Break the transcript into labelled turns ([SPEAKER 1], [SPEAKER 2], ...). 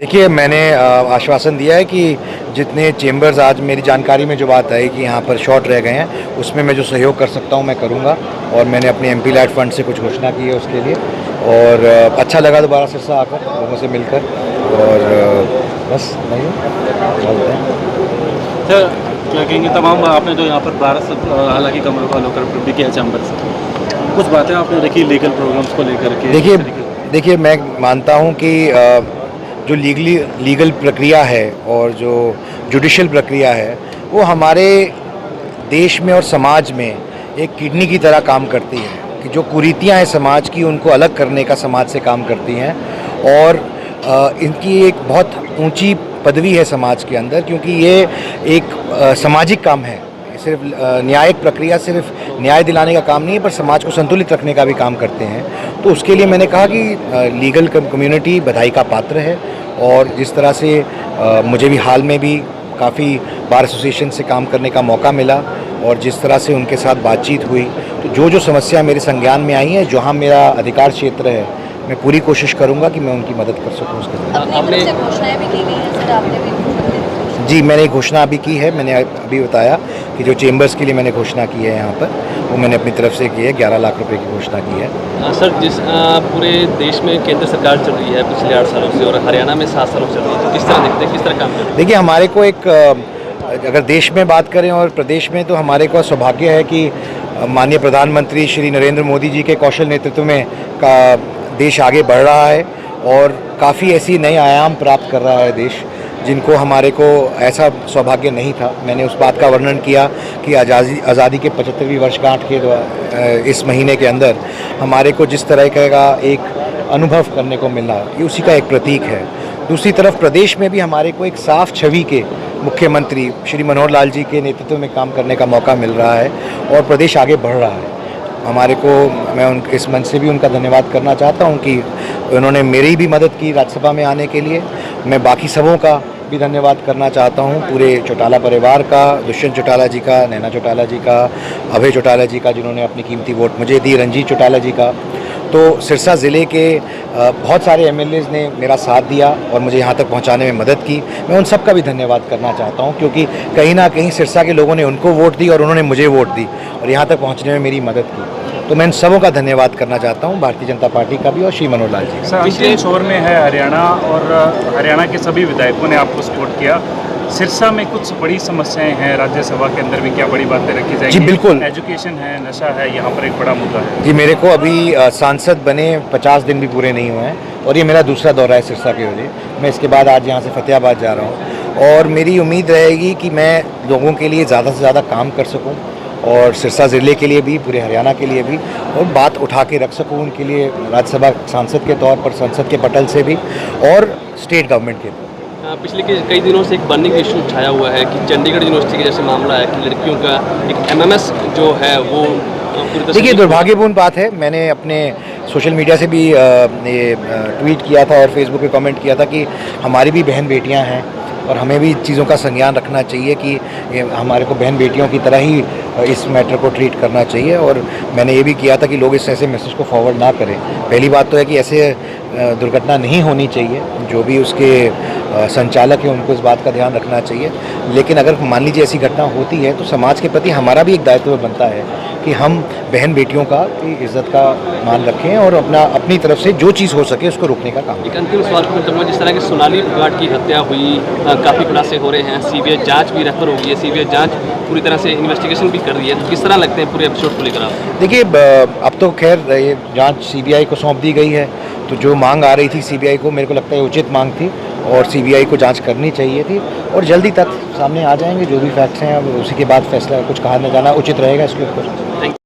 [SPEAKER 1] देखिए, मैंने आश्वासन दिया है कि जितने चेंबर्स आज मेरी जानकारी में जो बात आई कि यहाँ पर शॉर्ट रह गए हैं, उसमें मैं जो सहयोग कर सकता हूँ मैं करूँगा। और मैंने अपने एमपी लैड फंड से कुछ घोषणा की है उसके लिए। और अच्छा लगा दोबारा सिरसा आकर लोगों से मिलकर। और बस नहीं बोलते हैं
[SPEAKER 2] सर, क्या कहेंगे तमाम आपने जो यहाँ पर 12 हालांकि कमरों का अलोकेट भी किया चैम्बर से, कुछ बातें आपने देखी लीगल प्रोग्राम्स को लेकर के?
[SPEAKER 1] देखिए मैं मानता हूँ कि जो लीगल प्रक्रिया है और जो जुडिशल प्रक्रिया है वो हमारे देश में और समाज में एक किडनी की तरह काम करती है कि जो कुरीतियाँ हैं समाज की उनको अलग करने का समाज से काम करती हैं। और इनकी एक बहुत ऊंची पदवी है समाज के अंदर, क्योंकि ये एक सामाजिक काम है। सिर्फ न्यायिक प्रक्रिया सिर्फ न्याय दिलाने का काम नहीं है, पर समाज को संतुलित रखने का भी काम करते हैं। तो उसके लिए मैंने कहा कि लीगल कम्युनिटी बधाई का पात्र है। और जिस तरह से मुझे भी हाल में भी काफ़ी बार एसोसिएशन से काम करने का मौका मिला और जिस तरह से उनके साथ बातचीत हुई, तो जो समस्या मेरे संज्ञान में आई है, जहाँ मेरा अधिकार क्षेत्र है, मैं पूरी कोशिश करूँगा कि मैं उनकी मदद कर सकूँ उसके लिए।
[SPEAKER 3] आपने घोषणाएं भी की गई हैं सर, आपने भी
[SPEAKER 1] जी, मैंने घोषणा अभी की है। मैंने अभी बताया कि जो चेंबर्स के लिए मैंने घोषणा की है यहाँ पर, वो मैंने अपनी तरफ से की है। 11 लाख रुपए की घोषणा की है।
[SPEAKER 2] सर, जिस पूरे देश में केंद्र सरकार चल रही है पिछले 8 सालों से और हरियाणा में 7 सालों से चल रही है, तो किस तरह देखते हैं, किस तरह काम करते हैं?
[SPEAKER 1] देखिए, हमारे को एक अगर देश में बात करें और प्रदेश में, तो हमारे को सौभाग्य है कि माननीय प्रधानमंत्री श्री नरेंद्र मोदी जी के कौशल नेतृत्व में का देश आगे बढ़ रहा है और काफ़ी ऐसी नए आयाम प्राप्त कर रहा है देश, जिनको हमारे को ऐसा सौभाग्य नहीं था। मैंने उस बात का वर्णन किया कि आज़ादी के 75वीं वर्षगांठ के इस महीने के अंदर हमारे को जिस तरह का एक अनुभव करने को मिला, ये उसी का एक प्रतीक है। दूसरी तरफ प्रदेश में भी हमारे को एक साफ छवि के मुख्यमंत्री श्री मनोहर लाल जी के नेतृत्व में काम करने का मौका मिल रहा है और प्रदेश आगे बढ़ रहा है। हमारे को मैं इस मंच से भी उनका धन्यवाद करना चाहता हूं कि उन्होंने मेरी भी मदद की राज्यसभा में आने के लिए। मैं बाकी सबों का भी धन्यवाद करना चाहता हूं, पूरे चौटाला परिवार का, दुष्यंत चौटाला जी का, नैना चौटाला जी का, अभय चौटाला जी का, जिन्होंने अपनी कीमती वोट मुझे दी, रंजीत चौटाला जी का। तो सिरसा ज़िले के बहुत सारे एमएलएज ने मेरा साथ दिया और मुझे यहाँ तक पहुँचाने में मदद की। मैं उन सब का भी धन्यवाद करना चाहता हूँ, क्योंकि कहीं ना कहीं सिरसा के लोगों ने उनको वोट दी और उन्होंने मुझे वोट दी और यहाँ तक पहुँचने में मेरी मदद की। तो मैं इन सबों का धन्यवाद करना चाहता हूँ, भारतीय जनता पार्टी का भी और श्री मनोहर लाल जी का।
[SPEAKER 4] पिछले शोर में है हरियाणा और हरियाणा के सभी विधायकों ने आपको सपोर्ट किया। सिरसा में कुछ बड़ी समस्याएं हैं, राज्यसभा के अंदर भी क्या बड़ी बातें रखी जाएंगी?
[SPEAKER 1] जी बिल्कुल।
[SPEAKER 4] एजुकेशन है, नशा है, यहाँ पर एक बड़ा मुद्दा है।
[SPEAKER 1] जी, मेरे को अभी सांसद बने 50 दिन भी पूरे नहीं हुए हैं और ये मेरा दूसरा दौरा है सिरसा के लिए। मैं इसके बाद आज यहाँ से फतेहाबाद जा रहा हूँ और मेरी उम्मीद रहेगी कि मैं लोगों के लिए ज़्यादा से ज़्यादा काम कर सकूँ और सिरसा ज़िले के लिए भी, पूरे हरियाणा के लिए भी, और बात उठा के रख सकूँ उनके लिए राज्यसभा सांसद के तौर पर, संसद के पटल से भी और स्टेट गवर्नमेंट के।
[SPEAKER 2] पिछले कई दिनों से एक बर्निंग इशू छाया हुआ है कि चंडीगढ़ यूनिवर्सिटी के जैसे मामला है कि लड़कियों का एक एमएमएस जो है वो
[SPEAKER 1] देखिए, दुर्भाग्यपूर्ण बात है। मैंने अपने सोशल मीडिया से भी ट्वीट किया था और फेसबुक पे कमेंट किया था कि हमारी भी बहन बेटियां हैं और हमें भी चीज़ों का संज्ञान रखना चाहिए कि हमारे को बहन बेटियों की तरह ही इस मैटर को ट्रीट करना चाहिए। और मैंने ये भी किया था कि लोग इस ऐसे मैसेज को फॉरवर्ड ना करें। पहली बात तो है कि ऐसे दुर्घटना नहीं होनी चाहिए, जो भी उसके संचालक है उनको इस बात का ध्यान रखना चाहिए। लेकिन अगर मान लीजिए ऐसी घटना होती है तो समाज के प्रति हमारा भी एक दायित्व बनता है कि हम बहन बेटियों का इज्जत का मान रखें और अपनी तरफ से जो चीज़ हो सके उसको रोकने का काम।
[SPEAKER 2] एक अंतिम सवाल पूछूंगा, जिस तरह की सोनाली गार्ड की हत्या हुई, काफ़ी खुलासे हो रहे हैं, सीबीआई जांच भी रेफर हो गई है, सीबीआई जांच पूरी तरह से इन्वेस्टिगेशन भी कर रही है, तो किस तरह लगते हैं पूरे एपिसोड को लेकर आप?
[SPEAKER 1] देखिए, अब तो खैर ये जांच सीबीआई को सौंप दी गई है, तो जो मांग आ रही थी सीबीआई को, मेरे को लगता है उचित मांग थी और सीबीआई को जांच करनी चाहिए थी और जल्दी तक सामने आ जाएंगे जो भी फैक्ट्स हैं। अब उसी के बाद फैसला, कुछ कहा न जाना उचित रहेगा इसके ऊपर।